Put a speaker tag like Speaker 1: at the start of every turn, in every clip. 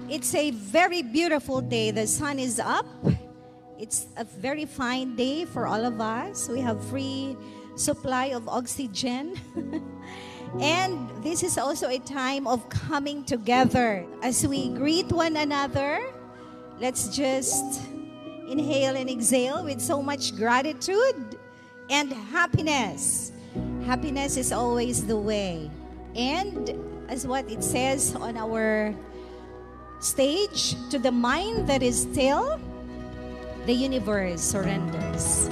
Speaker 1: It's a very beautiful day. The sun is up. It's a very fine day for all of us. We have free supply of oxygen. And this is also a time of coming together. As we greet one another, let's just inhale and exhale with so much gratitude and happiness. Happiness is always the way. And as what it says on our stage, to the mind that is still, the universe surrenders.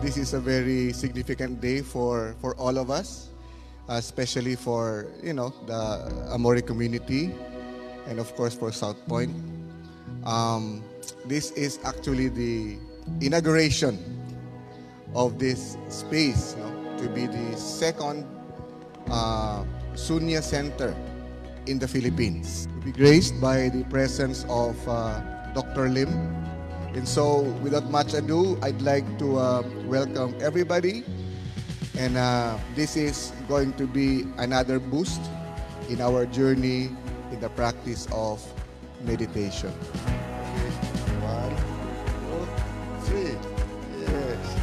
Speaker 2: This is a very significant day for all of us, especially for the Amore community, and of course for South Point. This is actually the inauguration of this space, to be the second Sunya Center in the Philippines. To be graced by the presence of Dr. Lim. And so, without much ado, I'd like to welcome everybody. And this is going to be another boost in our journey in the practice of meditation. 1, 2, 3. Yes.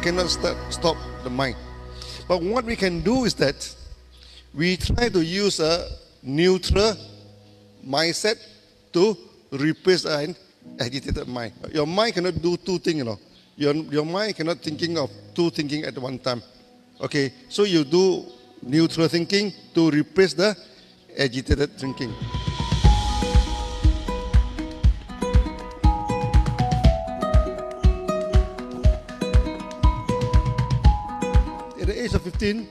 Speaker 3: Cannot stop the mind. But what we can do is that we try to use a neutral mindset to replace an agitated mind. Your mind cannot do two things, Your mind cannot thinking of two thinking at one time. Okay, so you do neutral thinking to replace the agitated thinking. At the age of 15,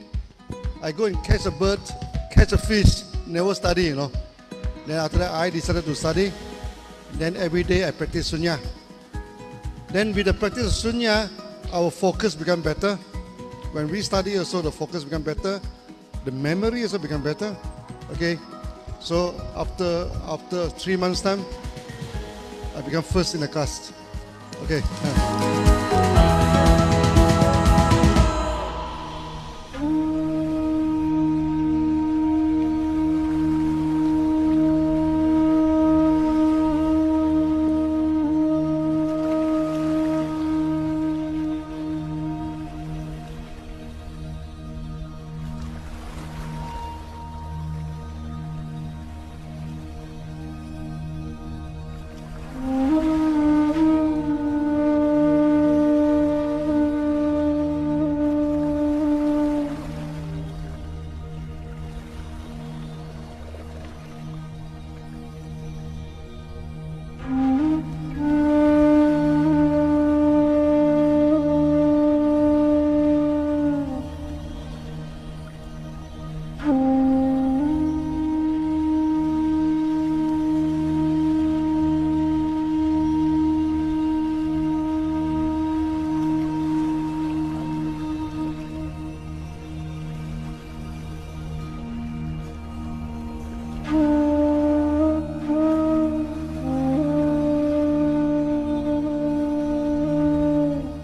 Speaker 3: I go and catch a bird, catch a fish, never study, Then after that, I decided to study. Then every day I practice Sunya. Then with the practice of Sunya, our focus become better. When we study also, the focus become better. The memory also become better. Okay, so after 3 months time, I become first in the class. Okay.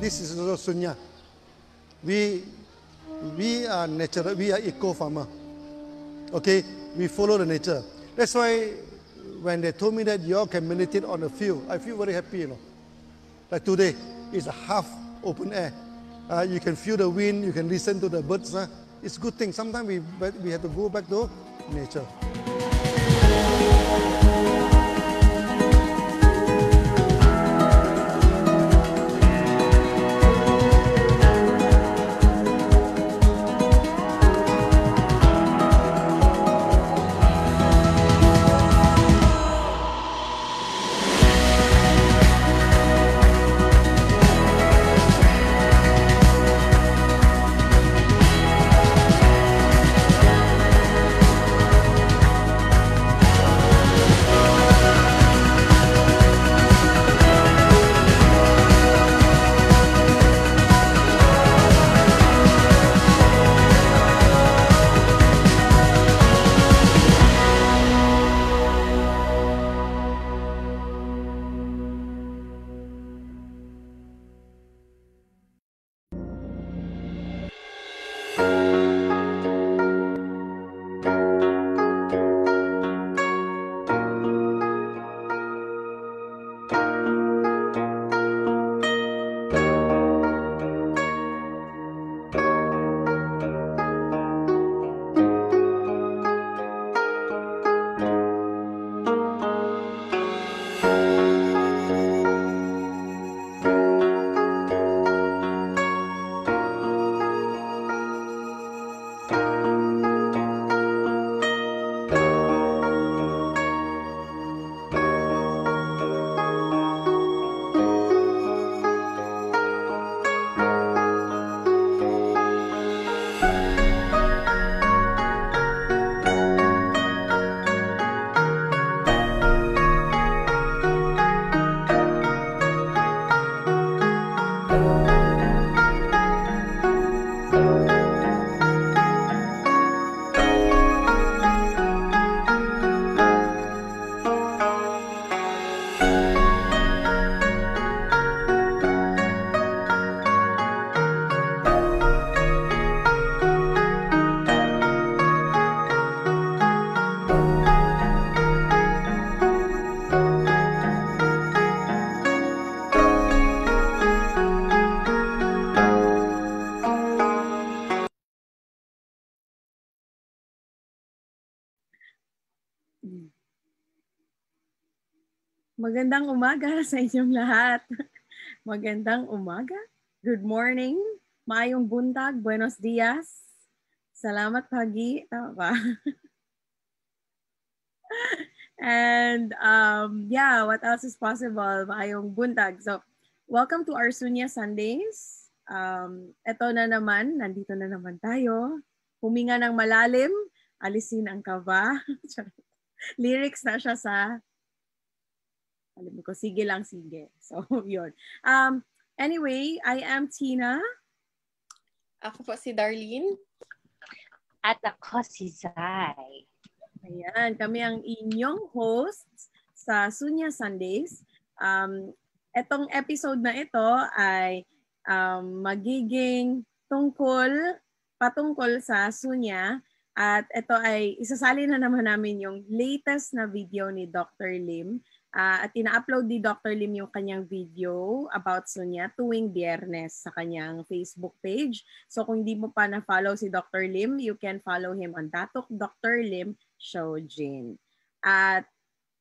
Speaker 3: This is also Sunya. We are natural, we are eco-farmer. Okay, we follow the nature. That's why when they told me that you all can meditate on the field, I feel very happy, Like today, it's a half open air. You can feel the wind, you can listen to the birds. It's a good thing. Sometimes we have to go back to nature.
Speaker 4: Magandang umaga sa inyong lahat. Magandang umaga. Good morning. Maayong buntag. Buenos dias. Salamat pagi. Tama ba? And yeah, what else is possible? Maayong buntag. So, welcome to our Sunya Sundays. Ito na naman, nandito na naman tayo. Huminga ng malalim, alisin ang kaba. Lyrics na siya sa alam ko, sige lang, sige. So, yun. Anyway, I am Tina.
Speaker 5: Ako po si Darlene.
Speaker 6: At ako si Zai.
Speaker 4: Ayan, kami ang inyong hosts sa Sunya Sundays. Etong episode na ito ay magiging patungkol sa Sunya. At ito ay isasali na naman namin yung latest na video ni Dr. Lim. At ina-upload ni Dr. Lim yung kanyang video about Sunya tuwing Biyernes sa kanyang Facebook page. So kung hindi mo pa na-follow si Dr. Lim, you can follow him on Datok Dr. Lim Shojin. At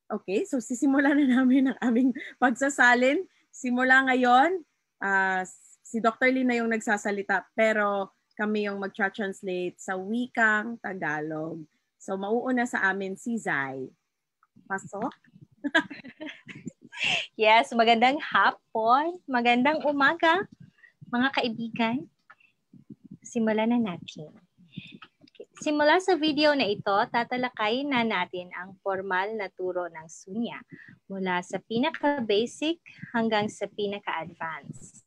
Speaker 4: okay, so sisimulan na namin ang aming pagsasalin. Simula ngayon, si Dr. Lim na yung nagsasalita pero kami yung mag-translate sa wikang Tagalog. So mauuna sa amin si Zai. Pasok.
Speaker 6: Yes, magandang hapon, magandang umaga, mga kaibigan. Simulan na natin. Okay. Simula sa video na ito, tatalakayin na natin ang formal na turo ng Sunya mula sa pinaka-basic hanggang sa pinaka-advanced.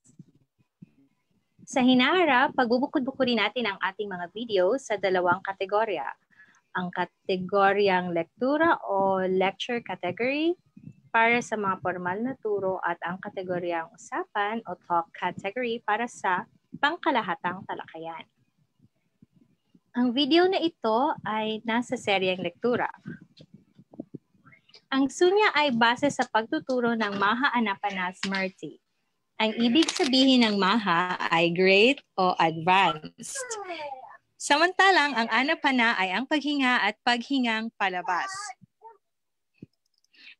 Speaker 6: Sa hinaharap, pagbubukod-bukurin natin ang ating mga video sa dalawang kategorya. Ang kategoryang lektura o lecture category para sa mga formal na turo at ang kategoryang usapan o talk category para sa pangkalahatang talakayan. Ang video na ito ay nasa seryeng lektura. Ang Sunya ay base sa pagtuturo ng Maha Anapana Smriti. Ang ibig sabihin ng Maha ay great o advanced. Samantalang ang Anapana ay ang paghinga at paghingang palabas.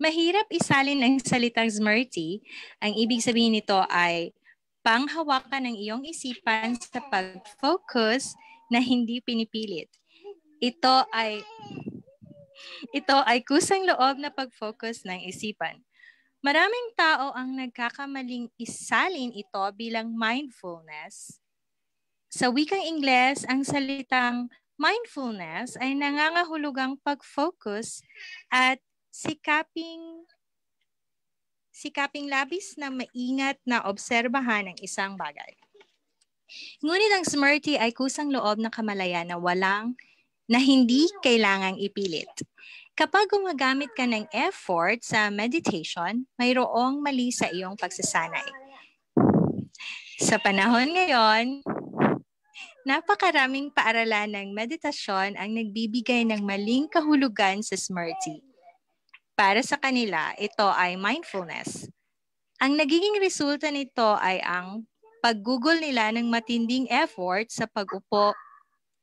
Speaker 6: Mahirap isalin ang salitang Smriti. Ang ibig sabihin nito ay panghawakan ng iyong isipan sa pag-focus na hindi pinipilit. Ito ay kusang loob na pag-focus ng isipan. Maraming tao ang nagkakamaling isalin ito bilang mindfulness. Sa wikang Ingles, ang salitang mindfulness ay nangangahulugang pag-focus at sikaping labis na maingat na obserbahan ng isang bagay. Ngunit ang Smriti ay kusang loob na kamalayan na hindi kailangang ipilit. Kapag gumagamit ka ng effort sa meditation, mayroong mali sa iyong pagsasanay. Sa panahon ngayon, napakaraming paaralan ng meditasyon ang nagbibigay ng maling kahulugan sa Smriti. Para sa kanila, ito ay mindfulness. Ang nagiging resulta nito ay ang paggugol nila ng matinding effort sa pag-upo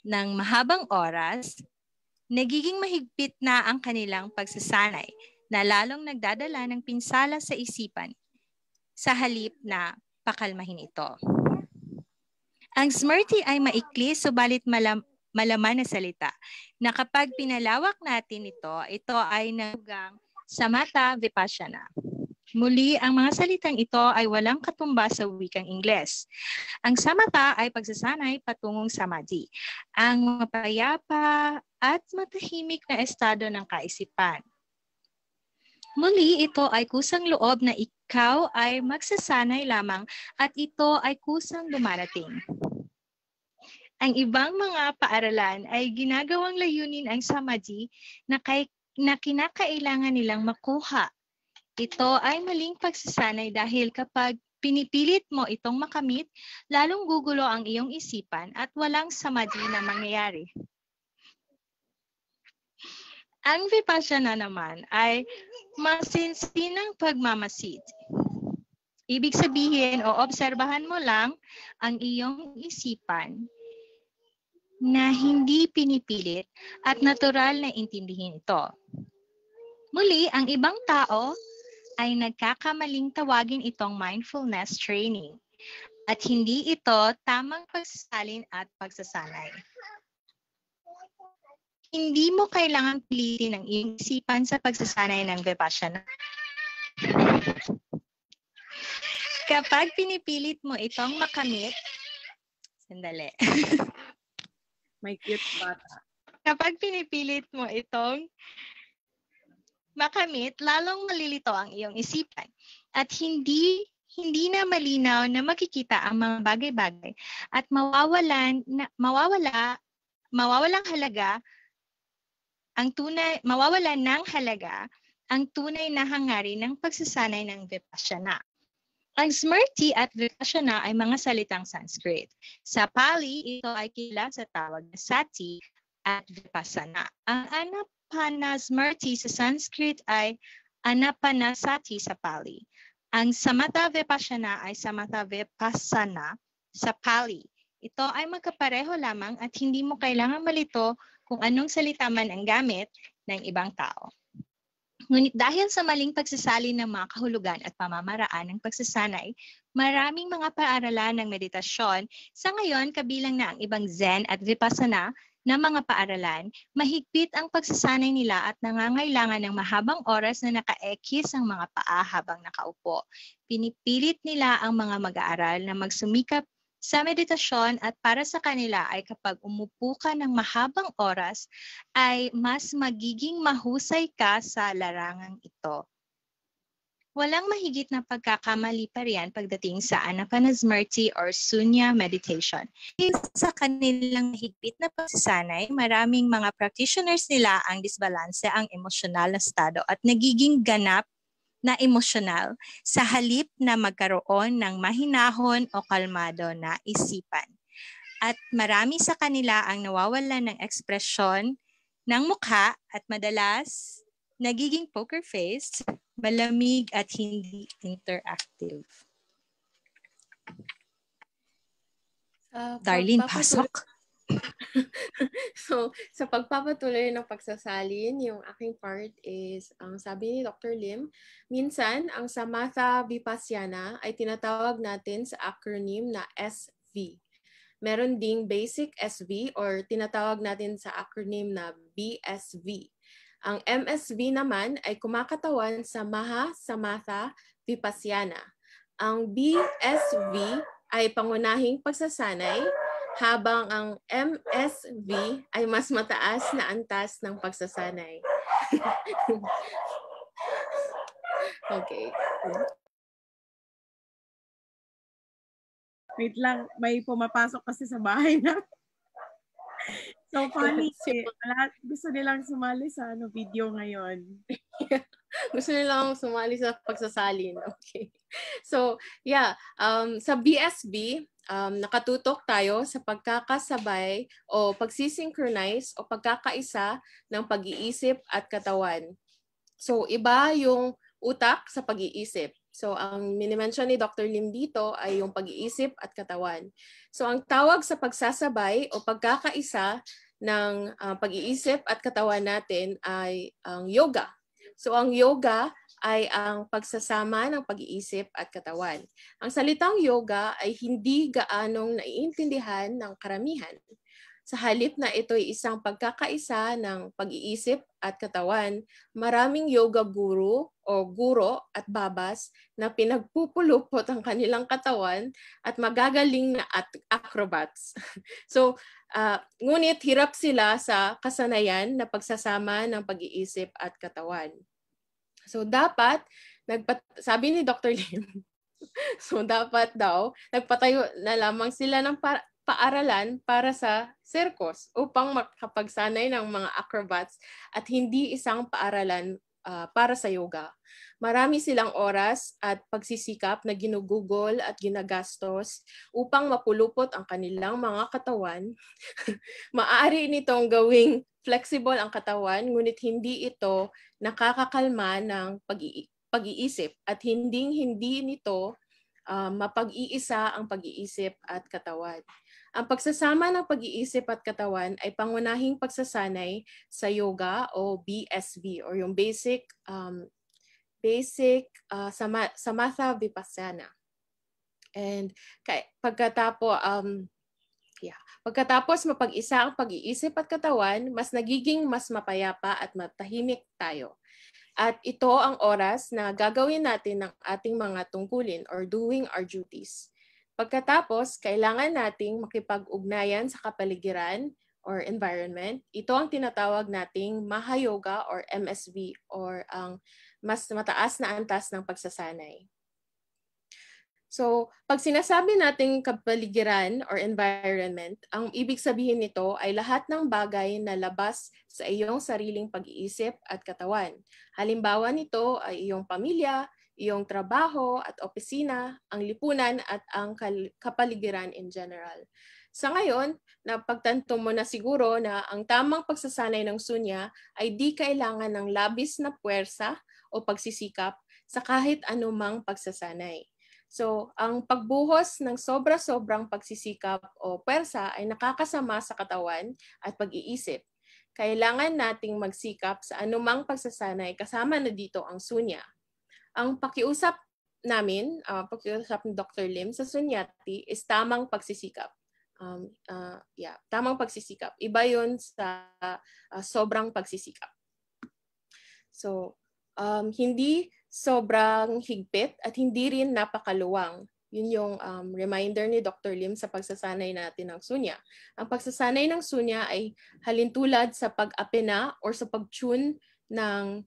Speaker 6: ng mahabang oras, nagiging mahigpit na ang kanilang pagsasanay na lalong nagdadala ng pinsala sa isipan sa halip na pakalmahin ito. Ang Smriti ay maikli subalit malaman na salita na kapag pinalawak natin ito ay nagugang Samatha Vipassana. Muli, ang mga salitang ito ay walang katumbas sa wikang Ingles. Ang samatha ay pagsasanay patungong samadhi, ang mapayapa at matahimik na estado ng kaisipan. Muli, ito ay kusang loob na ikaw ay magsasanay lamang at ito ay kusang dumarating. Ang ibang mga paaralan ay ginagawang layunin ang samadhi na kinakailangan nilang makuha. Ito ay maling pagsasanay dahil kapag pinipilit mo itong makamit, lalong gugulo ang iyong isipan at walang samadhi na mangyayari. Ang Vipassana naman ay masinsinang pagmamasid. Ibig sabihin o obserbahan mo lang ang iyong isipan na hindi pinipilit at natural na intindihin ito. Muli, ang ibang tao ay nagkakamaling tawagin itong mindfulness training at hindi ito tamang pagsasalin at pagsasanay. Hindi mo kailangang pilitin ang iyong isipan sa pagsasanay ng Vipassana. Kapag pinipilit mo itong makamit, sandali.
Speaker 4: May cute bata.
Speaker 6: Kapag pinipilit mo itong makamit, lalong malilito ang iyong isipan at hindi na malinaw na makikita ang mga bagay-bagay at mawawalang halaga mawawalan ng halaga ang tunay na hangarin ng pagsasanay ng Vipassana. Ang Smriti at Vipassana ay mga salitang Sanskrit. Sa Pali, ito ay kilala sa tawag na Sati at Vipassana. Ang Anapanasmriti sa Sanskrit ay Anapanasati sa Pali. Ang Samatha Vipassana ay Samatha Vipassana sa Pali. Ito ay magkapareho lamang at hindi mo kailangang malito kung anong salita man ang gamit ng ibang tao. Ngunit dahil sa maling pagsasalin ng mga kahulugan at pamamaraan ng pagsasanay, maraming mga paaralan ng meditasyon sa ngayon kabilang na ang ibang Zen at Vipassana na mga paaralan, mahigpit ang pagsasanay nila at nangangailangan ng mahabang oras na nakaekis ang mga paa habang nakaupo. Pinipilit nila ang mga mag-aaral na magsumikap sa meditasyon at para sa kanila ay kapag umupo ka ng mahabang oras ay mas magiging mahusay ka sa larangang ito. Walang mahigit na pagkakamali pa riyan pagdating sa Anapanasmriti or Sunya meditation. Sa kanilang mahigpit na pagsasanay, maraming mga practitioners nila ang disbalanse ang emosyonal na estado at nagiging ganap na emosyonal sa halip na magkaroon ng mahinahon o kalmado na isipan. At marami sa kanila ang nawawalan ng ekspresyon ng mukha at madalas nagiging poker face, malamig at hindi interactive. Darlene, pasok.
Speaker 5: So, sa pagpapatuloy ng pagsasalin, yung aking part is, ang sabi ni Dr. Lim, minsan, ang Samatha Vipassana ay tinatawag natin sa acronym na SV. Meron ding basic SV or tinatawag natin sa acronym na BSV. Ang MSV naman ay kumakatawan sa Maha Samatha Vipassana. Ang BSV ay pangunahing pagsasanay, habang ang MSV ay mas mataas na antas ng pagsasanay. Okay.
Speaker 4: Wait lang, may pumapasok kasi sa bahay na. So funny. Gusto nilang sumali sa video ngayon.
Speaker 5: Gusto nilang sumali sa pagsasalin. Okay. So, yeah. Sa BSB, nakatutok tayo sa pagkakasabay o pagsisynchronize o pagkakaisa ng pag-iisip at katawan. So, iba yung utak sa pag-iisip. So, ang minimension ni Dr. Lim dito ay yung pag-iisip at katawan. So, ang tawag sa pagsasabay o pagkakaisa ng pag-iisip at katawan natin ay ang yoga. So, ang yoga ay ang pagsasama ng pag-iisip at katawan. Ang salitang yoga ay hindi gaanong naiintindihan ng karamihan. Sa halip na ito'y isang pagkakaisa ng pag-iisip at katawan, maraming yoga guru o guro at babas na pinagpupulupot ang kanilang katawan at magagaling na acrobats. So, ngunit hirap sila sa kasanayan na pagsasama ng pag-iisip at katawan. So dapat, sabi ni Dr. Lim, so dapat daw, nagpatayo na lamang sila ng paaralan para sa circus upang makapagsanay ng mga acrobats at hindi isang paaralan para sa yoga. Marami silang oras at pagsisikap na ginugugol at ginagastos upang mapulupot ang kanilang mga katawan. Maaari nitong gawing flexible ang katawan, ngunit hindi ito nakakakalma ng pag-iisip at hindi nito mapag-iisa ang pag-iisip at katawan. Ang pagsasama ng pag-iisip at katawan ay pangunahing pagsasanay sa yoga o BSV or yung Samatha Vipassana. And pagkatapos mapag-isa ang pag-iisip at katawan, mas nagiging mas mapayapa at matahimik tayo. At ito ang oras na gagawin natin ng ating mga tungkulin or doing our duties. Pagkatapos, kailangan nating makipag-ugnayan sa kapaligiran or environment. Ito ang tinatawag nating Maha Yoga or MSV or ang mas mataas na antas ng pagsasanay. So, pag sinasabi nating kapaligiran or environment, ang ibig sabihin nito ay lahat ng bagay na labas sa iyong sariling pag-iisip at katawan. Halimbawa nito ay iyong pamilya, iyong trabaho at opisina, ang lipunan at ang kapaligiran in general. Sa ngayon, napagtanto mo na siguro na ang tamang pagsasanay ng sunya ay di kailangan ng labis na puwersa o pagsisikap sa kahit anumang pagsasanay. So, ang pagbuhos ng sobra-sobrang pagsisikap o puwersa ay nakakasama sa katawan at pag-iisip. Kailangan nating magsikap sa anumang pagsasanay kasama na dito ang sunya. Ang pakiusap namin, pakiusap ni Dr. Lim sa sunyati is tamang pagsisikap. Tamang pagsisikap. Iba yun sa sobrang pagsisikap. So, hindi sobrang higpit at hindi rin napakaluwang. Yun yung reminder ni Dr. Lim sa pagsasanay natin ng sunya. Ang pagsasanay ng sunya ay halintulad sa pag-apena or sa pag-tune ng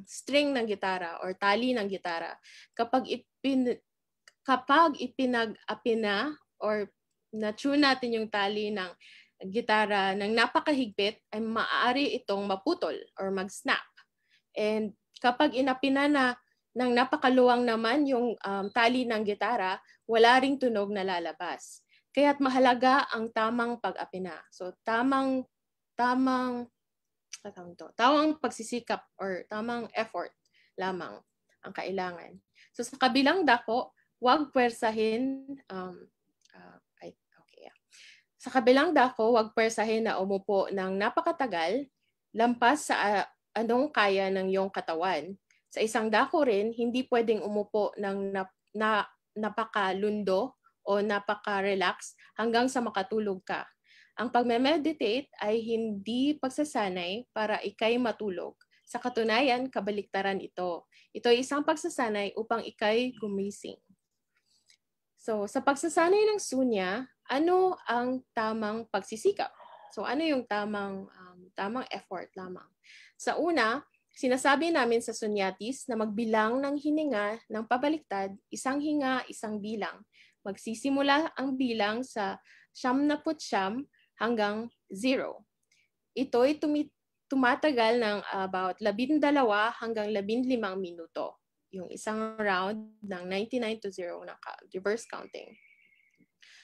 Speaker 5: string ng gitara or tali ng gitara. Kapag ipinag-apena or na-tune natin yung tali ng gitara ng napakahigpit, ay maaari itong maputol or mag-snap. And kapag inapina na ng napakaluwang naman yung tali ng gitara, wala ring tunog na lalabas. Kaya't mahalaga ang tamang pag-apina. So tamang pagsisikap or tamang effort lamang ang kailangan. So sa kabilang dako, huwag puwersahin Sa kabilang dako, huwag puwersahin na umupo ng napakatagal, lampas sa anong kaya ng iyong katawan. Sa isang dako rin, hindi pwedeng umupo ng napakalundo o napaka-relax hanggang sa makatulog ka. Ang pagme-meditate ay hindi pagsasanay para ikay matulog. Sa katunayan, kabaliktaran ito. Ito ay isang pagsasanay upang ikay gumising. So, sa pagsasanay ng sunya, ano ang tamang pagsisikap? So, ano yung tamang effort lamang? Sa una, sinasabi namin sa sunyatis na magbilang ng hininga ng pabaliktad, isang hinga, isang bilang. Magsisimula ang bilang sa 99 hanggang 0. Ito'y tumatagal ng about 12 hanggang 15 minuto. Yung isang round ng 99 to 0 na reverse counting.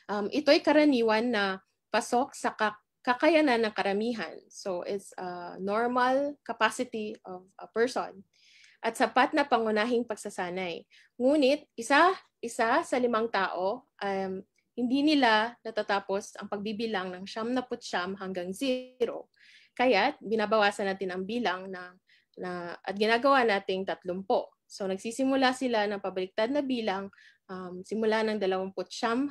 Speaker 5: Ito'y karaniwan na pasok sa kakayanan ng karamihan. So it's a normal capacity of a person. At sapat na pangunahing pagsasanay. Ngunit isa sa 5 tao, hindi nila natatapos ang pagbibilang ng 99 hanggang 0. Kaya't binabawasan natin ang bilang at ginagawa nating 30. So nagsisimula sila ng pabaliktad na bilang simula ng 29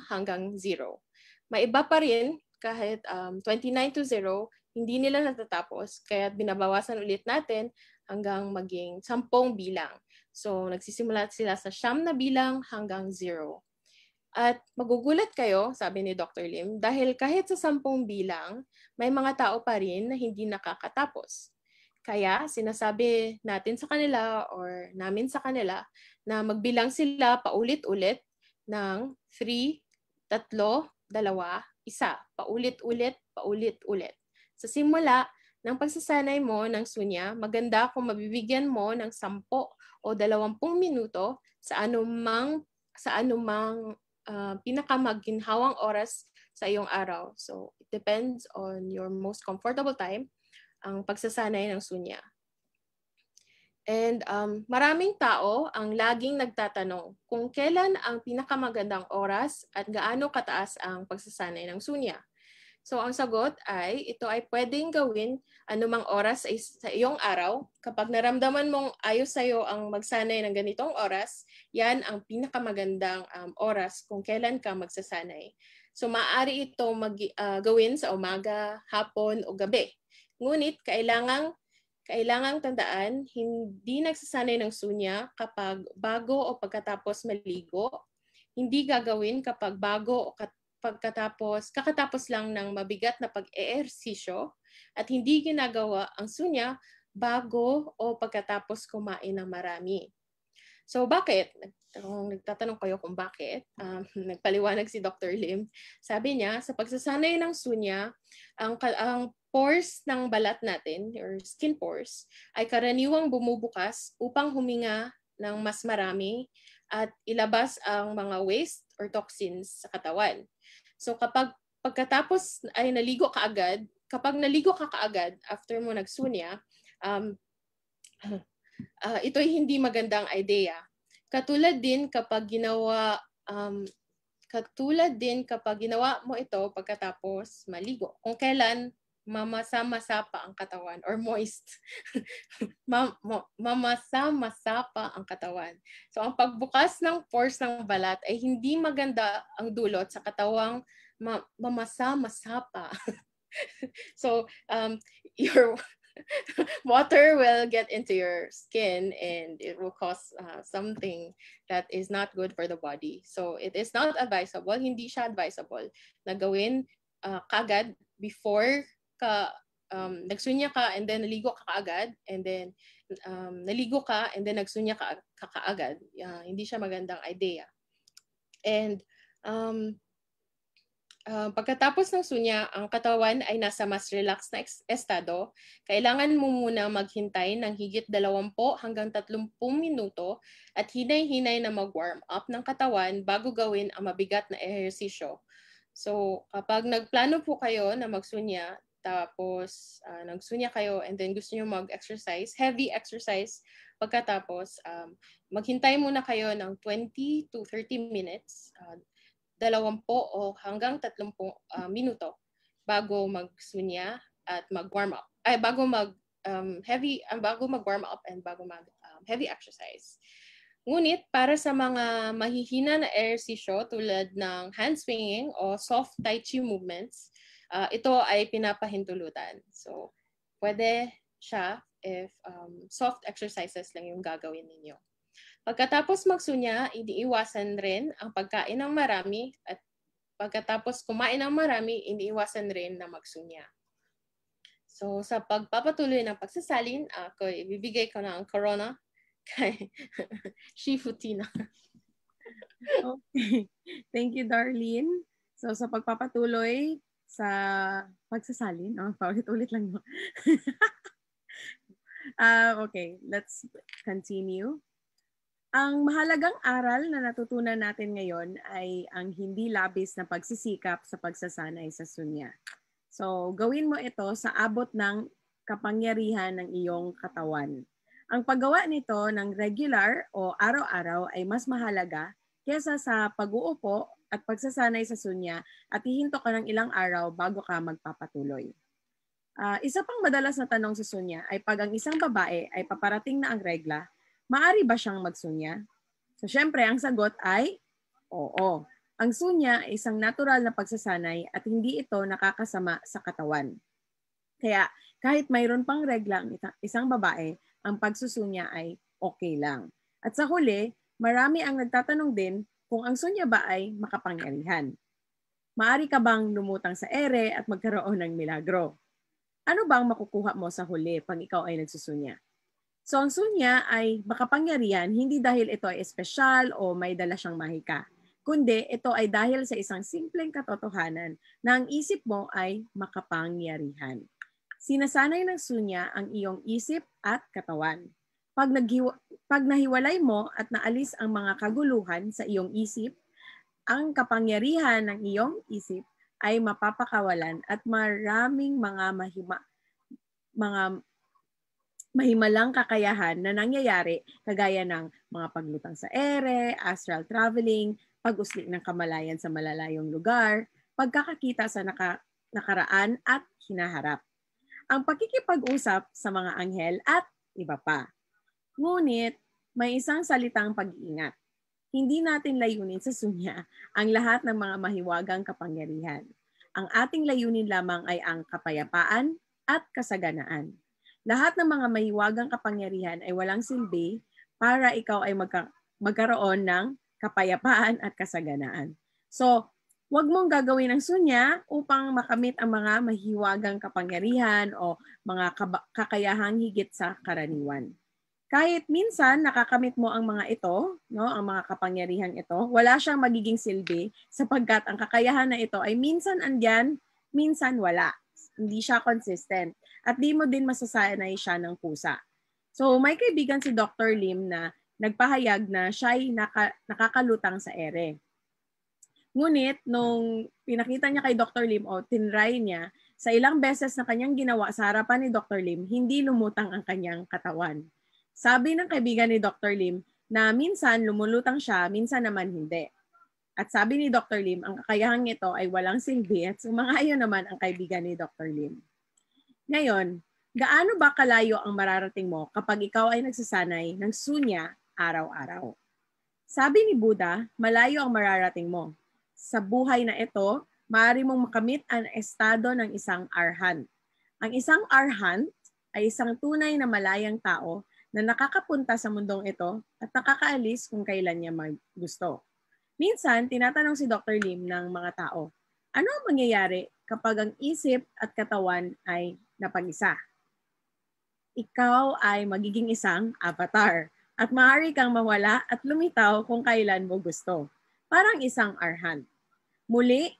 Speaker 5: hanggang 0. May iba pa rin kahit 29 to 0, hindi nila natatapos. Kaya binabawasan ulit natin hanggang maging 10 bilang. So nagsisimula sila sa 9 na bilang hanggang 0. At magugulat kayo, sabi ni Dr. Lim, dahil kahit sa 10 bilang, may mga tao pa rin na hindi nakakatapos. Kaya sinasabi natin sa kanila or namin sa kanila na magbilang sila paulit-ulit ng 3, 3, 2, 1, paulit-ulit, paulit-ulit. Sa simula ng pagsasanay mo ng sunya, maganda kung mabibigyan mo ng 10 o 20 minuto sa anumang pinakamaginhawang oras sa iyong araw. So it depends on your most comfortable time ang pagsasanay ng sunya. And maraming tao ang laging nagtatanong kung kailan ang pinakamagandang oras at gaano kataas ang pagsasanay ng sunya. So ang sagot ay ito ay pwedeng gawin anumang oras ay sa iyong araw. Kapag naramdaman mong ayos sa iyo ang magsanay ng ganitong oras, yan ang pinakamagandang oras kung kailan ka magsasanay. So maaari ito gawin sa umaga, hapon o gabi. Ngunit kailangang tandaan, hindi nagsasanay ng sunya kapag bago o pagkatapos maligo. Hindi gagawin kapag bago o kakatapos lang ng mabigat na pag-eehersisyo at hindi ginagawa ang sunya bago o pagkatapos kumain ng marami. So bakit? Nagtatanong kayo kung bakit. Nagpaliwanag si Dr. Lim. Sabi niya, sa pagsasanay ng sunya, ang pores ng balat natin, or skin pores, ay karaniwang bumubukas upang huminga ng mas marami at ilabas ang mga waste or toxins sa katawan. So pagkatapos ay naligo ka agad, kapag naligo ka kaagad after mo nagsunya, ito'y hindi magandang idea. Katulad din kapag ginawa mo ito pagkatapos maligo. Kung kailan mamasa-masa pa ang katawan or moist. Mamasa-masa pa ang katawan. So ang pagbukas ng pores ng balat ay hindi maganda ang dulot sa katawang mamasa-masa pa. So your water will get into your skin and it will cause something that is not good for the body. So it is not advisable, hindi siya advisable na gawin kaagad before nagsunya ka and then naligo ka kaagad and then naligo ka and then nagsunya ka kaagad. Hindi siya magandang idea. And pagkatapos ng sunya, ang katawan ay nasa mas relaxed na estado. Kailangan mo muna maghintay ng higit 20 hanggang 30 minuto at hinay-hinay na mag-warm up ng katawan bago gawin ang mabigat na ehersisyo. So kapag nagplano po kayo na magsunya, tapos nagsunya kayo and then gusto nyo mag-exercise, heavy exercise, pagkatapos maghintay muna kayo ng 20 to 30 minutes, 20 o hanggang 30 minuto bago magsunya at mag-warm up. Bago mag-warm up and bago mag-heavy exercise. Ngunit para sa mga mahihina na ehersisyo tulad ng hand swinging o soft tai chi movements, ito ay pinapahintulutan. So, pwede siya if soft exercises lang yung gagawin ninyo. Pagkatapos magsunya, iniiwasan rin ang pagkain ng marami at pagkatapos kumain ng marami, iniiwasan rin na magsunya. So, sa pagpapatuloy ng pagsasalin, ako ibibigay ko na ang corona kay Shifutina.
Speaker 4: Okay. Thank you, Darlene. So, sa pagpapatuloy sa pagsasalin, paulit-ulit lang. Okay, let's continue. Ang mahalagang aral na natutunan natin ngayon ay ang hindi labis na pagsisikap sa pagsasanay sa sunya. So, gawin mo ito sa abot ng kapangyarihan ng iyong katawan. Ang paggawa nito ng regular o araw-araw ay mas mahalaga kesa sa pag-uupo at pagsasanay sa sunya at hihinto ka ng ilang araw bago ka magpapatuloy. Isa pang madalas na tanong sa sunya ay pag ang isang babae ay paparating na ang regla, maari ba siyang magsunya? So syempre, ang sagot ay oo. Ang sunya ay isang natural na pagsasanay at hindi ito nakakasama sa katawan. Kaya kahit mayroon pang regla ang isang babae, ang pagsusunya ay okay lang. At sa huli, marami ang nagtatanong din kung ang sunya ba ay makapangyarihan. Maari ka bang lumutang sa ere at magkaroon ng milagro? Ano bang makukuha mo sa huli pag ikaw ay nagsusunya? So ang sunya ay makapangyarihan hindi dahil ito ay espesyal o may dala siyang mahika, kundi ito ay dahil sa isang simpleng katotohanan na ang isip mo ay makapangyarihan. Sinasanay ng sunya ang iyong isip at katawan. Pag nahiwalay mo at naalis ang mga kaguluhan sa iyong isip, ang kapangyarihan ng iyong isip ay mapapakawalan at maraming mga mahimalang kakayahan na nangyayari kagaya ng mga paglutang sa ere, astral traveling, pag-usli ng kamalayan sa malalayong lugar, pagkakakita sa nakaraan at hinaharap, ang pakikipag-usap sa mga anghel at iba pa. Ngunit may isang salitang pag-iingat. Hindi natin layunin sa sunya ang lahat ng mga mahiwagang kapangyarihan. Ang ating layunin lamang ay ang kapayapaan at kasaganaan. Lahat ng mga mahiwagang kapangyarihan ay walang silbi para ikaw ay magkaroon ng kapayapaan at kasaganaan. So, huwag mong gagawin ang sunya upang makamit ang mga mahiwagang kapangyarihan o mga kakayahang higit sa karaniwan. Kahit minsan nakakamit mo ang mga ito, no, ang mga kapangyarihan ito, wala siyang magiging silbi sapagkat ang kakayahan na ito ay minsan andyan, minsan wala. Hindi siya consistent. At di mo din masasanay siya ng pusa. So may kaibigan si Dr. Lim na nagpahayag na siya ay nakakalutang sa ere. Ngunit nung pinakita niya kay Dr. Lim o tinry niya, sa ilang beses na kanyang ginawa sa harapan ni Dr. Lim, hindi lumutang ang kanyang katawan. Sabi ng kaibigan ni Dr. Lim na minsan lumulutang siya, minsan naman hindi. At sabi ni Dr. Lim, ang kakayahang ito ay walang silbi at sumang-ayon naman ang kaibigan ni Dr. Lim. Ngayon, gaano ba kalayo ang mararating mo kapag ikaw ay nagsasanay ng sunya araw-araw? Sabi ni Buddha, malayo ang mararating mo. Sa buhay na ito, maaari mong makamit ang estado ng isang arhant. Ang isang arhant ay isang tunay na malayang tao na nakakapunta sa mundong ito at nakakaalis kung kailan niya gusto. Minsan, tinatanong si Dr. Lim ng mga tao, ano ang mangyayari kapag ang isip at katawan ay napag-isa? Ikaw ay magiging isang avatar at maaari kang mawala at lumitaw kung kailan mo gusto. Parang isang arhant. Muli,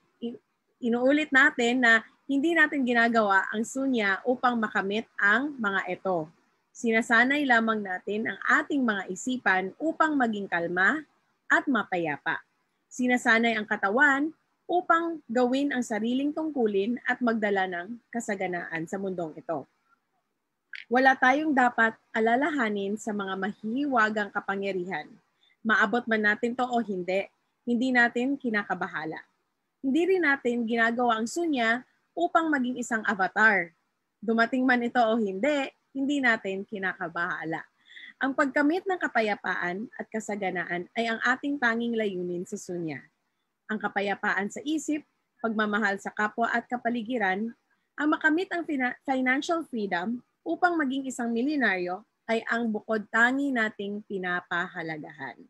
Speaker 4: inuulit natin na hindi natin ginagawa ang sunya upang makamit ang mga ito. Sinasanay lamang natin ang ating mga isipan upang maging kalma at mapayapa. Sinasanay ang katawan upang gawin ang sariling tungkulin at magdala ng kasaganaan sa mundong ito. Wala tayong dapat alalahanin sa mga mahiwagang kapangyarihan. Maabot man natin to o hindi natin kinakabahala. Hindi rin natin ginagawa ang sunya upang maging isang avatar. Dumating man ito o hindi natin kinakabahala. Ang pagkamit ng kapayapaan at kasaganaan ay ang ating tanging layunin sa sunya. Ang kapayapaan sa isip, pagmamahal sa kapwa at kapaligiran, ang makamit ang financial freedom upang maging isang milyonaryo ay ang bukod tangi nating pinapahalagahan.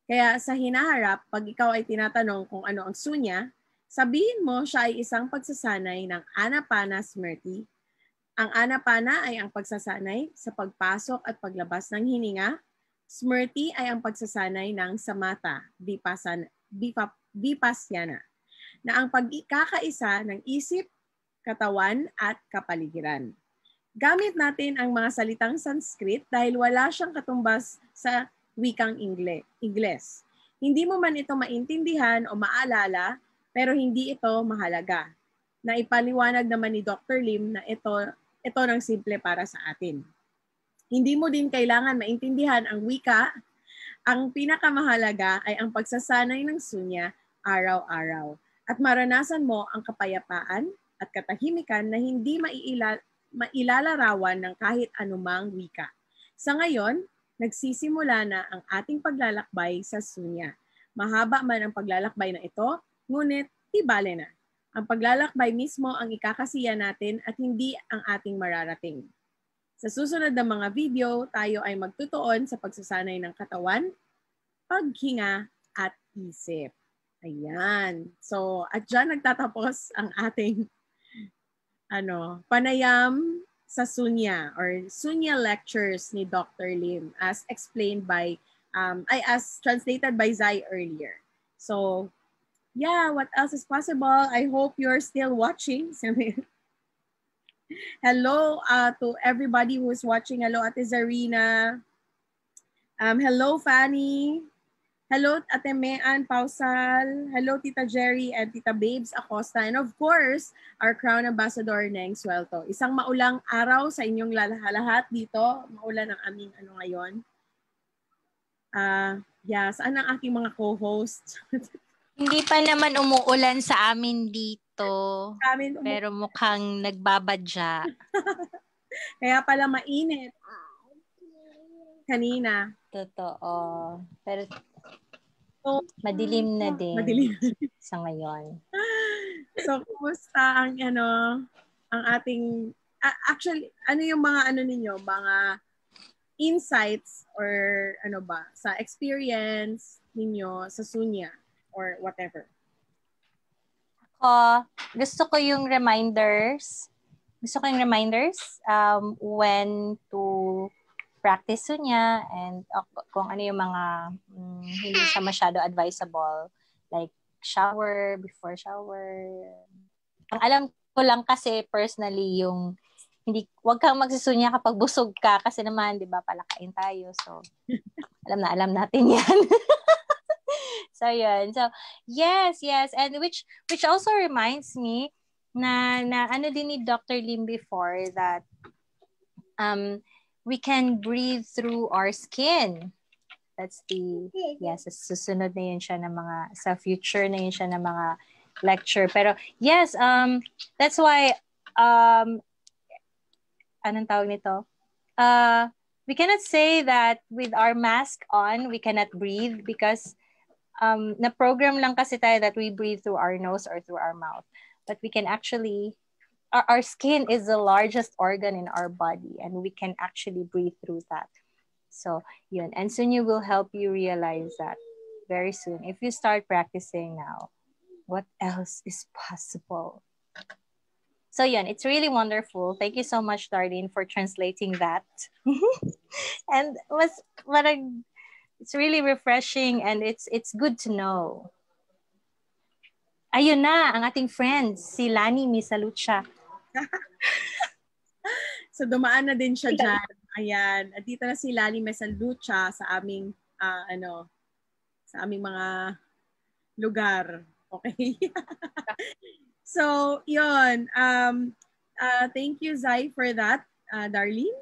Speaker 4: Kaya sa hinaharap, pag ikaw ay tinatanong kung ano ang sunya, sabihin mo siya ay isang pagsasanay ng Anapana Smriti. Ang Anapana ay ang pagsasanay sa pagpasok at paglabas ng hininga. Smriti ay ang pagsasanay ng Samatha, Vipassana, na ang pagkakaisa ng isip, katawan at kapaligiran. Gamit natin ang mga salitang Sanskrit dahil wala siyang katumbas sa wikang Ingles. Hindi mo man ito maintindihan o maalala, pero hindi ito mahalaga. Naipaliwanag naman ni Dr. Lim na ito ng simple para sa atin. Hindi mo din kailangan maintindihan ang wika. Ang pinakamahalaga ay ang pagsasanay ng sunya araw-araw at maranasan mo ang kapayapaan at katahimikan na hindi mailalarawan ng kahit anumang wika. Sa ngayon, nagsisimula na ang ating paglalakbay sa sunya. Mahaba man ang paglalakbay na ito, ngunit tibale na. Ang paglalakbay mismo ang ikakasiya natin at hindi ang ating mararating. Sa susunod na mga video, tayo ay magtutuon sa pagsasanay ng katawan, paghinga at isip. Ayan. So, at dyan nagtatapos ang ating panayam sa sunya or sunya lectures ni Dr. Lim as explained by, as translated by Zai earlier. So, yeah, what else is possible? I hope you're still watching. Hello to everybody who's watching. Hello, Ate Zarina. Hello, Fanny. Hello, Ate Mean Pausal. Hello, Tita Jerry and Tita Babes Acosta. And of course, our Crown Ambassador, Neng Suelto. Isang maulang araw sa inyong lahat dito. Maulan ang aming ngayon. Saan ang aking mga co-hosts?
Speaker 6: Hindi pa naman umuulan sa amin dito. Pero mukhang nagbabadya.
Speaker 4: Kaya pala mainit. Kanina.
Speaker 6: Totoo. Pero madilim na din sa ngayon.
Speaker 4: So, kumusta ang ang ating actually yung mga ninyo, mga insights or sa experience ninyo sa Sunya or whatever?
Speaker 6: Gusto ko yung reminders. When to practice Sunya and kung ano yung mga hindi siya masyado advisable, like shower, before shower. Ang alam ko lang kasi personally yung wag kang magsisunya kapag busog ka kasi naman 'di ba palakain tayo. So alam natin 'yan. So yun. So yes, and which also reminds me na ano din ni Dr. Lim before that we can breathe through our skin. That's susunod na yun siya ng mga, sa future na yun siya ng mga lecture. Pero yes, that's why, anong tawag nito? We cannot say that with our mask on, we cannot breathe because na-program lang kasi tayo that we breathe through our nose or through our mouth. But we can actually, our skin is the largest organ in our body and we can actually breathe through that. So, yun. And Sunya will help you realize that very soon. If you start practicing now, what else is possible? So, yun. It's really wonderful. Thank you so much, Darlene, for translating that. And it's really refreshing and it's good to know. Ayun na, ang ating friend, si Lani Misalucha.
Speaker 4: So dumaan na din siya dyan. Ayan. At dito na si Lani Misalucha sa aming sa aming mga lugar. Okay? So, yun. Thank you, Zai, for that. Darlene?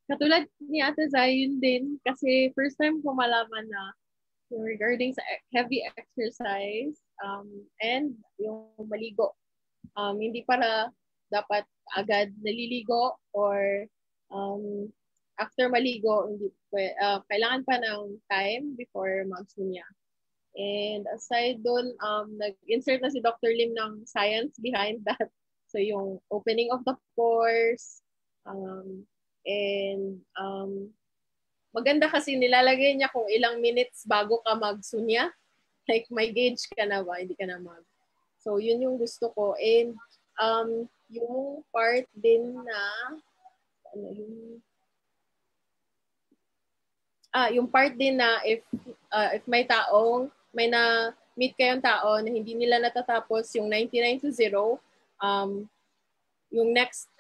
Speaker 5: Katulad ni Ate Zai, yun din. Kasi first time ko malaman na regarding sa heavy exercise and yung maligo. Hindi para dapat agad naliligo or after maligo, hindi kailangan pa ng time before magsunya. And aside doon, nag-insert na si Dr. Lim ng science behind that. So yung opening of the pores, maganda kasi nilalagay niya kung ilang minutes bago ka magsunya. Like may gauge ka na ba, hindi ka na mag. So yun yung gusto ko. And yung part din na yung part din na if may na-meet kayong tao na hindi nila natatapos yung 99 to 0, yung next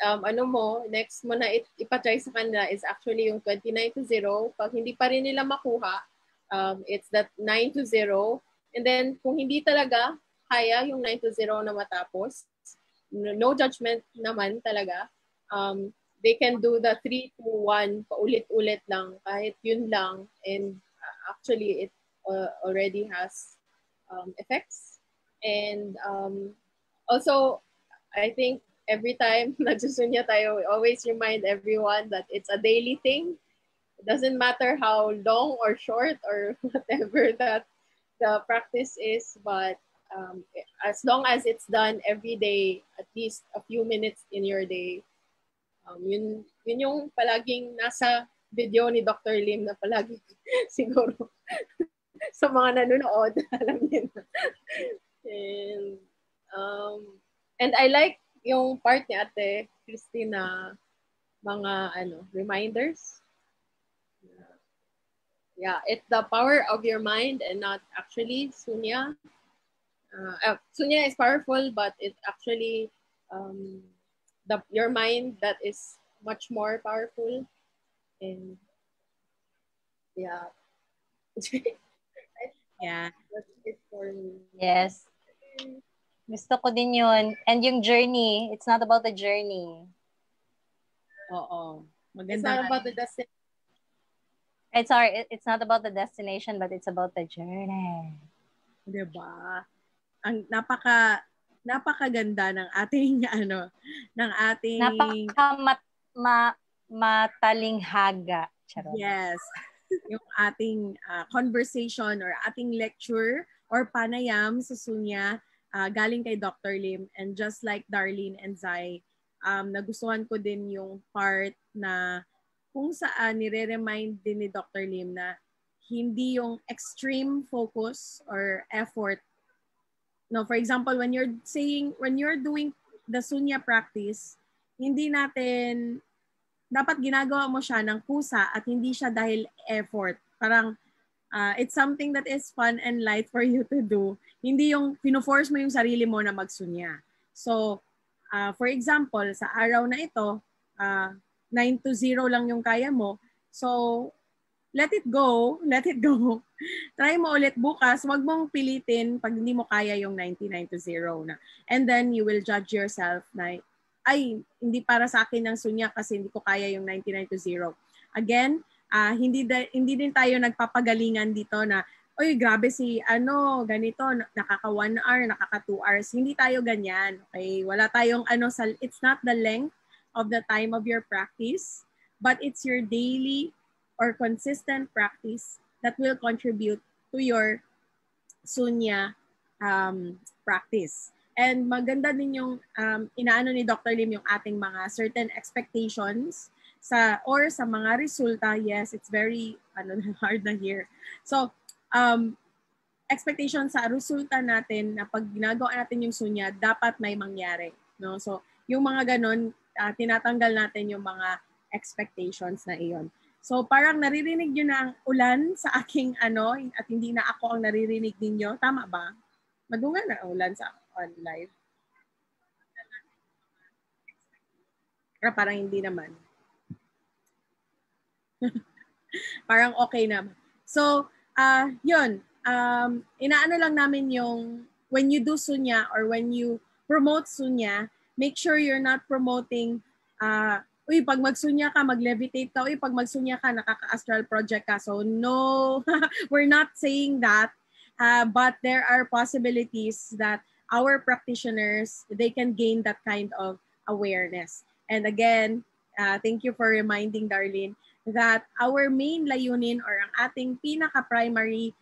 Speaker 5: next mo na ipatry sa kanila is actually yung 29 to 0. Pag hindi pa rin nila makuha, it's that 9 to 0. And then kung hindi talaga kaya yung 9 to 0 na matapos, no judgment naman talaga. They can do the 3 to 1 paulit-ulit lang, kahit yun lang. And actually, it already has effects. And also, I think every time nagsusunya tayo, we always remind everyone that it's a daily thing. It doesn't matter how long or short or whatever that the practice is, but as long as it's done every day, at least a few minutes in your day, yun yung palaging nasa video ni Dr. Lim na palagi siguro sa mga nanonood, alam niyo na. And I like yung part ni Ate Christina, mga reminders. Yeah, it's the power of your mind and not actually Sunya. Sunya is powerful, but it's actually your mind that is much more powerful. And Yeah.
Speaker 4: Yeah.
Speaker 5: That's it for me.
Speaker 7: Yes. Gusto ko din yun. And yung journey, it's not about the journey.
Speaker 4: Oo.
Speaker 5: It's
Speaker 4: Maganda.
Speaker 5: not about the destination.
Speaker 7: It's not about the destination, but it's about the journey.
Speaker 4: Diba? Ang napakaganda ng ating ng ating
Speaker 7: Matalinghaga. Charot.
Speaker 4: yes, yung ating conversation or ating lecture or panayam sa Sunya galing kay Dr. Lim, and just like Darlene and Zai, nagustuhan ko din yung part na kung saan nire-remind din ni Dr. Lim na hindi yung extreme focus or effort. No, for example, when you're doing the Sunya practice, hindi natin dapat ginagawa mo siya ng kusa at hindi siya dahil effort. Parang it's something that is fun and light for you to do. Hindi yung pino-force mo yung sarili mo na magsunya. So, for example, sa araw na ito, 9 to 0 lang yung kaya mo. So, let it go. Try mo ulit bukas. Huwag mong pilitin pag hindi mo kaya yung 99 to 0 na. And then you will judge yourself na, ay, hindi para sa akin ng sunya kasi hindi ko kaya yung 99 to 0. Again, hindi din tayo nagpapagalingan dito na, oy, grabe si ganito, nakaka 1 hour, nakaka 2 hours. Hindi tayo ganyan. Okay? Wala tayong it's not the length of the time of your practice, but it's your daily or consistent practice that will contribute to your sunya practice. And maganda din yung inaano ni Dr. Lim yung ating mga certain expectations sa mga resulta. Yes, it's very hard na here. So, expectation sa resulta natin na pag ginagawa natin yung sunya, dapat may mangyari. No? So, yung mga ganon, tinatanggal natin yung mga expectations na iyon. So, parang naririnig nyo na ang ulan sa aking at hindi na ako ang naririnig ninyo. Tama ba? Madunga na ang ulan sa on live. Pero parang hindi naman. Parang okay naman. So, yun. Inaano lang namin yung when you do sunya or when you promote sunya, make sure you're not promoting uy, pag magsunya ka, mag-levitate ka. Uy, pag magsunya ka, nakaka-astral project ka. So, no, we're not saying that. But there are possibilities that our practitioners, they can gain that kind of awareness. And again, thank you for reminding Darlene that our main layunin or ang ating pinaka-primary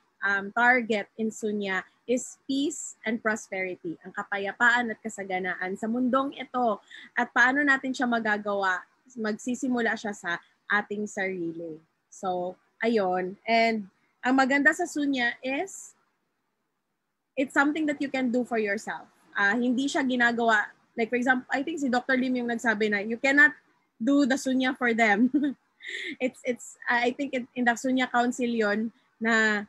Speaker 4: target in Sunya is peace and prosperity, ang kapayapaan at kasaganaan sa mundong ito. At paano natin siya magagawa? Magsisimula siya sa ating sarili. So, ayun. And ang maganda sa Sunya is it's something that you can do for yourself. Hindi siya ginagawa, like for example, I think si Dr. Lim yung nagsabi na you cannot do the Sunya for them. I think in the Sunya Council yon na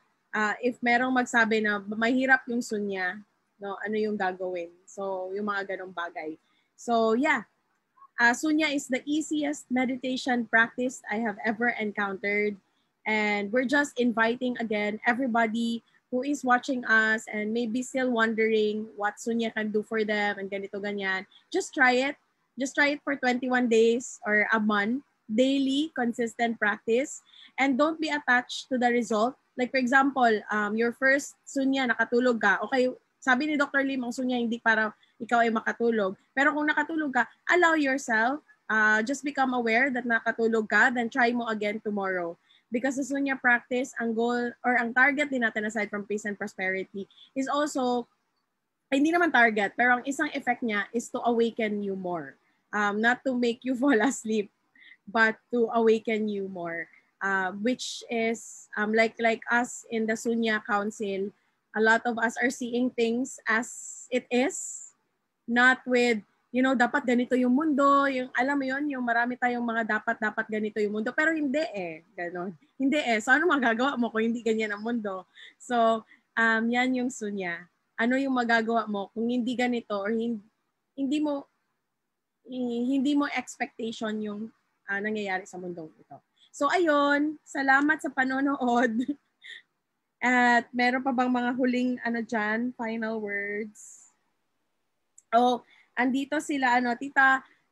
Speaker 4: if merong magsabi na mahirap yung Sunya, no, ano yung gagawin. So, yung mga ganong bagay. So, yeah. Sunya is the easiest meditation practice I have ever encountered. And we're just inviting again everybody who is watching us and maybe still wondering what Sunya can do for them and ganito ganyan. Just try it. Just try it for 21 days or a month. Daily, consistent practice. And don't be attached to the result. Like for example, your first Sunya, nakatulog ka. Okay, sabi ni Dr. Lim, ang Sunya hindi para ikaw ay makatulog. Pero kung nakatulog ka, allow yourself, just become aware that nakatulog ka, then try mo again tomorrow. Because the Sunya practice, ang goal or ang target din natin aside from peace and prosperity is also, hindi naman target, pero ang isang effect niya is to awaken you more. Not to make you fall asleep, but to awaken you more. Which is, like us in the Sunya Council, a lot of us are seeing things as it is, not with, dapat ganito yung mundo, yung, alam mo yun, yung marami tayong mga dapat ganito yung mundo, pero hindi ganon. Hindi so ano magagawa mo kung hindi ganyan ang mundo? So, yan yung Sunya. Ano yung magagawa mo kung hindi ganito or hindi mo expectation yung nangyayari sa mundong ito. So ayun, salamat sa panonood. At meron pa bang mga huling dyan, final words? Oh, andito sila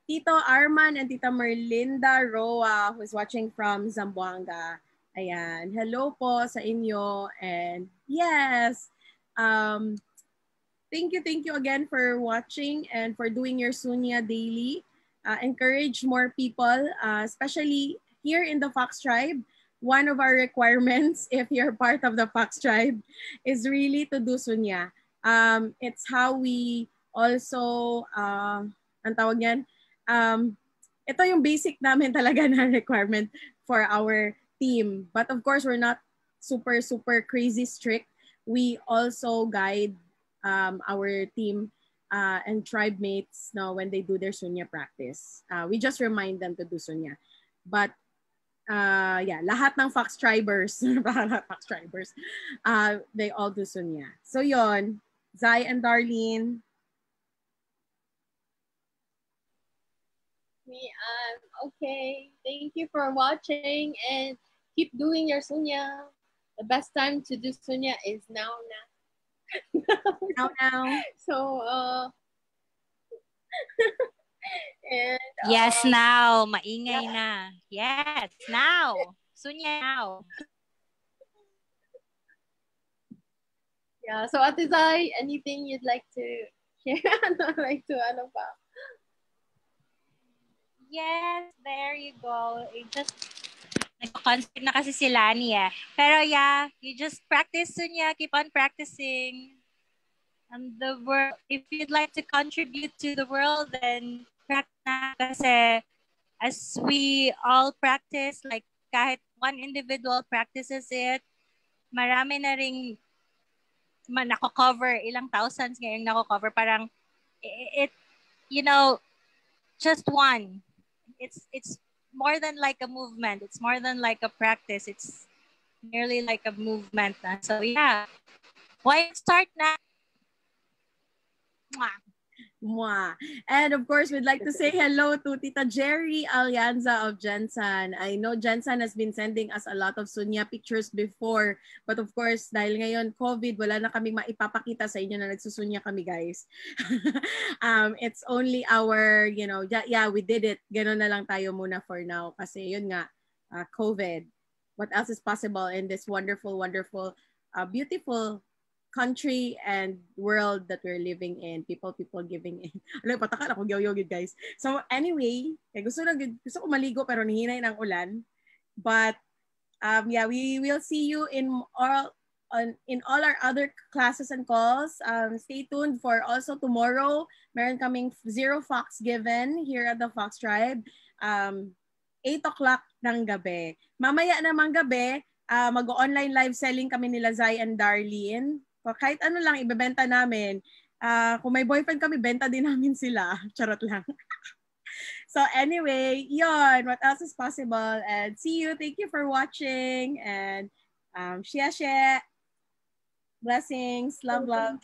Speaker 4: Tito Arman and Tita Merlinda Roa who's watching from Zamboanga. Ayan, hello po sa inyo, and yes, thank you again for watching and for doing your Sunya daily. Encourage more people, especially here in the Fox Tribe. One of our requirements, if you're part of the Fox Tribe, is really to do Sunya. It's how we also, ang tawag yan, ito yung basic namin talaga na requirement for our team. But of course, we're not super crazy strict. We also guide our team and tribe mates when they do their Sunya practice. We just remind them to do Sunya. But yeah, lahat ng Fox Tribers, they all do Sunya. So yon, Zai and Darlene.
Speaker 5: Me, okay. Thank you for watching and keep doing your Sunya. The best time to do Sunya is now.
Speaker 4: Now.
Speaker 5: So, and
Speaker 6: yes, now. Maingay na. Yes, now. Sunya now.
Speaker 5: Yeah. So, Ate Zai, anything you'd like to share? Ano pa?
Speaker 6: Yes, there you go. Just nag-concert na kasi si Lani eh. Pero yeah, you just practice Sunya, keep on practicing. And the world, if you'd like to contribute to the world, then practice na kasi as we all practice, like kahit one individual practices it, marami na ring nako-cover, ilang thousands ngayong nako-cover. Parang it, just one. It's more than like a movement. It's more than like a practice. It's nearly like a movement. So yeah, why start now?
Speaker 4: Mwah. And of course, we'd like to say hello to Tita Jerry Alianza of Jensen. I know Jensen has been sending us a lot of Sunya pictures before. But of course, dahil ngayon COVID, wala na kaming maipapakita sa inyo na nagsusunya kami, guys. It's only our, yeah, we did it. Ganon na lang tayo muna for now. Kasi yun nga, COVID. What else is possible in this wonderful, wonderful, beautiful country and world that we're living in, people giving in. Ano, patakal ako, gyaw-yogid, guys. So anyway, gusto ko maligo pero nihinay ng ulan. But yeah, we will see you in all our other classes and calls. Stay tuned for also tomorrow. Meron kaming Zero Fox Given here at the Fox Tribe. 8 o'clock ng gabi. Mamaya namang gabi, mag-online live selling kami nila Zai and Darlene. Kahit ano lang ibebenta namin. Kung may boyfriend kami, benta din namin sila. Charot lang. So anyway, yon, what else is possible? And see you. Thank you for watching. And share. Blessings. Love.